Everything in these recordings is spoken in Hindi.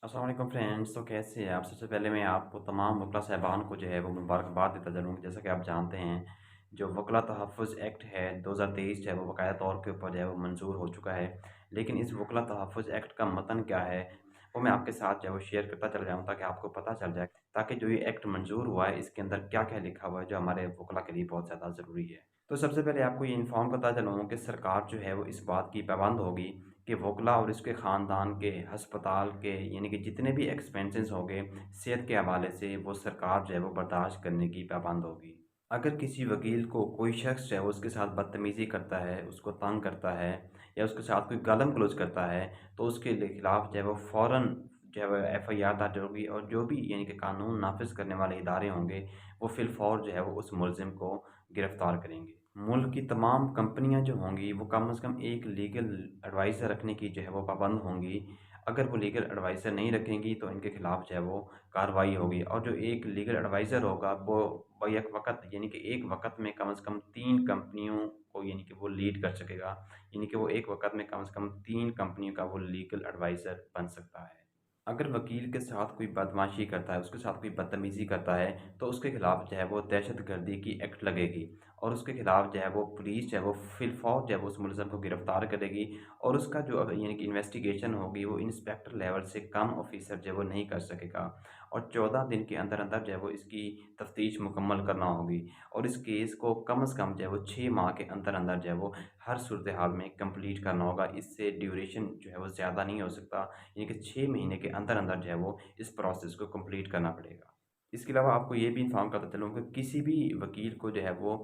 अस्सलाम वालेकुम फ्रेंड्स। तो कैसे हैं आप? सबसे पहले मैं आपको तमाम वकला साहिबान को जो है वो मुबारकबाद देता चलूँ। जैसा कि आप जानते हैं, जो वकला तहफ़्फ़ुज़ एक्ट है 2023 जो है वो बाकायदा तौर के ऊपर जो है वो मंजूर हो चुका है। लेकिन इस वकला तहफ़्फ़ुज़ एक्ट का मतन क्या है, वो मैं आपके साथ जो है वो शेयर करता चला जाऊँ ताकि आपको पता चल जाए, ताकि जो ये एक्ट मंजूर हुआ है इसके अंदर क्या-क्या लिखा हुआ है जो हमारे वकला के लिए बहुत ज़्यादा ज़रूरी है। तो सबसे पहले आपको ये इन्फॉर्म करता चलूँ कि सरकार जो है वो इस बात की पाबंद होगी कि वकला और उसके ख़ानदान के अस्पताल के यानी कि जितने भी एक्सपेंसेस होंगे सेहत के हवाले से, वो सरकार जो है वो बर्दाश्त करने की पाबंद होगी। अगर किसी वकील को कोई शख्स जो है वो उसके साथ बदतमीज़ी करता है, उसको तंग करता है या उसके साथ कोई गालम गलौज करता है, तो उसके खिलाफ जो है वो फ़ौरन जो है वो एफआईआर दर्ज होगी और जो भी यानी कि कानून नाफ़िज़ करने वाले इदारे होंगे, वो फ़िलफ़ौर जो है वो उस मुलज़िम को गिरफ़्तार करेंगे। मुल्क की तमाम कंपनियाँ जो होंगी वो कम से कम एक लीगल एडवाइज़र रखने की जो है वो पाबंद होंगी। अगर वो लीगल एडवाइज़र नहीं रखेंगी तो इनके खिलाफ जो है वो कार्रवाई होगी और जो एक लीगल एडवाइज़र होगा वो बैक वक़्त यानी कि एक वक़्त में कम से कम 3 कंपनियों को यानी कि वो लीड कर सकेगा। यानी कि वो एक वक़्त में कम से कम 3 कंपनियों का वो लीगल एडवाइज़र बन सकता है। अगर वकील के साथ कोई बदमाशी करता है, उसके साथ कोई बदतमीज़ी करता है, तो उसके खिलाफ जो है वो दहशतगर्दी की एक्ट लगेगी और उसके खिलाफ जो है वो पुलिस जो है वो फ़िलफ़ौर जो है वो उस मुलज़िम को गिरफ़्तार करेगी और उसका जो यानी कि इन्वेस्टिगेशन होगी वो इंस्पेक्टर लेवल से कम ऑफ़िसर जो है वो नहीं कर सकेगा और 14 दिन के अंदर-अंदर जो है वो इसकी तफ़्तीश मुकम्मल करना होगी और इस केस को कम से कम जो है वो 6 माह के अंदर-अंदर जो है वो हर सूरत हाल में कंप्लीट करना होगा। इससे ड्यूरेशन जो है वो ज़्यादा नहीं हो सकता, यानी कि 6 महीने के अंदर-अंदर जो है वो इस प्रोसेस को कंप्लीट करना पड़ेगा। इसके अलावा आपको ये भी इन्फॉर्म करता चलूँ कि किसी भी वकील को जो है वो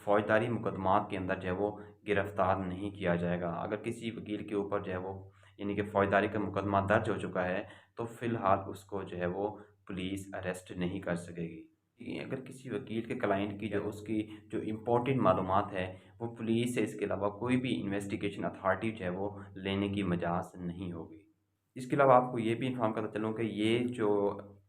फ़ौजदारी मुकदमात के अंदर जो है वो गिरफ़्तार नहीं किया जाएगा। अगर किसी वकील के ऊपर जो है वो यानी कि फ़ौजदारी का मुकदमा दर्ज हो चुका है, तो फ़िलहाल उसको जो है वो पुलिस अरेस्ट नहीं कर सकेगी। अगर किसी वकील के क्लाइंट की जो उसकी जो इम्पोर्टेंट मालूमात है, वो पुलिस से इसके अलावा कोई भी इन्वेस्टिगेशन अथॉरिटी जो है वो लेने की मजाज़ नहीं होगी। इसके अलावा आपको ये भी इन्फॉर्म करता चलूँ कि ये जो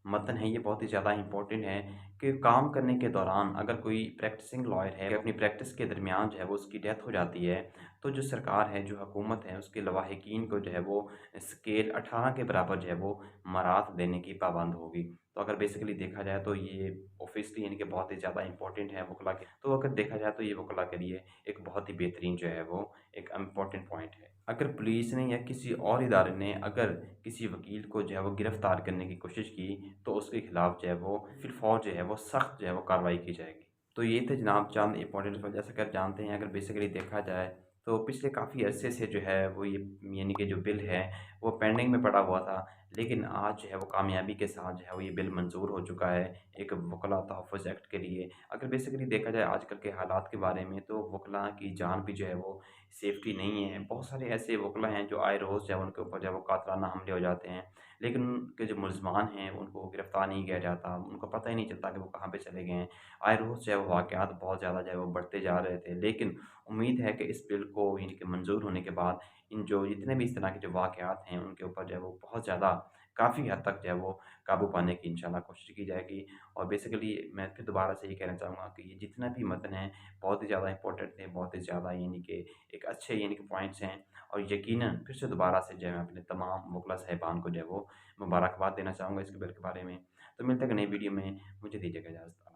मतन है ये बहुत ही ज़्यादा इम्पोर्टेंट है कि काम करने के दौरान अगर कोई प्रैक्टिसिंग लॉयर है, अपनी प्रैक्टिस के दरमियान जो है वो उसकी डेथ हो जाती है, तो जो सरकार है, जो हुकूमत है, उसके लवाहिकीन को जो है वो स्केल 18 के बराबर जो है वो मरात देने की पाबंद होगी। तो अगर बेसिकली देखा जाए तो ये ऑब्वियसली यानी कि बहुत ही ज़्यादा इम्पोर्टेंट है वकला के, तो अगर देखा जाए तो ये वकला के लिए एक बहुत ही बेहतरीन जो है वो एक इम्पोर्टेंट पॉइंट है। अगर पुलिस ने या किसी और इदारे ने अगर किसी वकील को जो है वो गिरफ़्तार करने की कोशिश की, तो उसके खिलाफ जो है वो फ़िलफ़ौर जो है वो सख्त जो है वो कार्रवाई की जाएगी। तो ये थे जनाब चंद इम्पोर्टेंट जैसा कि आप जानते हैं, अगर बेसिकली देखा जाए तो पिछले काफ़ी अरसे से जो है वो ये यानी कि जो बिल है वो पेंडिंग में पड़ा हुआ था। लेकिन आज जो है वो कामयाबी के साथ जो है वो ये बिल मंज़ूर हो चुका है एक वकला तहफ़्फ़ुज़ एक्ट के लिए। अगर बेसिकली देखा जाए आजकल के हालात के बारे में, तो वकला की जान भी जो है वो सेफ्टी नहीं है। बहुत सारे ऐसे वकला हैं जो आए रोज़ जो है उनके ऊपर जो है वो कातलाना हमले हो जाते हैं। लेकिन उनके जो मुलज़मान हैं उनको गिरफ़्तार नहीं किया जाता, उनको पता ही नहीं चलता कि वो कहाँ पे चले गए हैं। आए रोज़ जो है वो वाक़यात बहुत ज़्यादा जो है वो बढ़ते जा रहे थे। लेकिन उम्मीद है कि इस बिल को यानी कि मंज़ूर होने के बाद इन जो जितने भी इस तरह के जो वाक़यात हैं उनके ऊपर जो है वो बहुत ज़्यादा काफ़ी हद तक जो है वो काबू पाने की इंशाल्लाह कोशिश की जाएगी। और बेसिकली मैं फिर दोबारा से ये कहना चाहूँगा कि ये जितना भी मतन है बहुत ही ज़्यादा इम्पोर्टेंट थे, बहुत ही ज़्यादा यानी कि एक अच्छे यानी कि पॉइंट्स हैं और यकीनन फिर से दोबारा से जो है मैं अपने तमाम वकला साहिबान को जो है वो मुबारकबाद देना चाहूँगा इस बिल के बारे में। तो मिलते हैं एक नई वीडियो में, मुझे दीजिएगा इजाज़त।